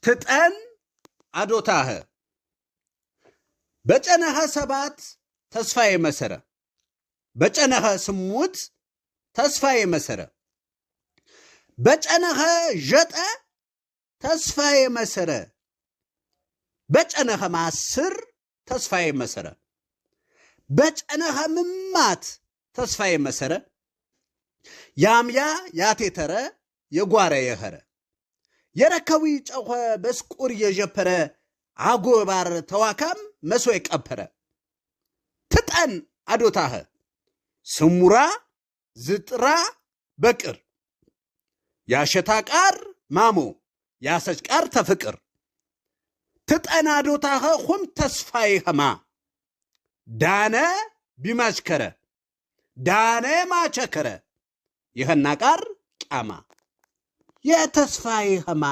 ትጠን አዶታህ በጨነኸ ሰባት ተስፋዬ መሰረ በጨነኸ ስሙት ተስፋዬ መሰረ በጨነኸ ዠጠ ተስፋዬ መሰረ በጨነኸ ማስር ተስፋዬ መሰረ በጨነኸ ምማት ተስፋዬ መሰረ ያምያ ያቴተረ የጓረ የኸረ የረከዊ ጨኸ በስቁር የጀፐረ አጎባር ተዋካም መሶ የቀፐረ ትጠን አዶታህ ስሙራ ዝጥራ በቅር ያሸታ ቃር ማሞ ያሰጭ ቃር ተፍቅር ትጠን አዶታህ ሁም ተስፋዬ ኸማ ዳነ ቢማችከረ ዳነ ማቸከረ ይኸና ቃር ቃማ የተስፋዬ ኸማ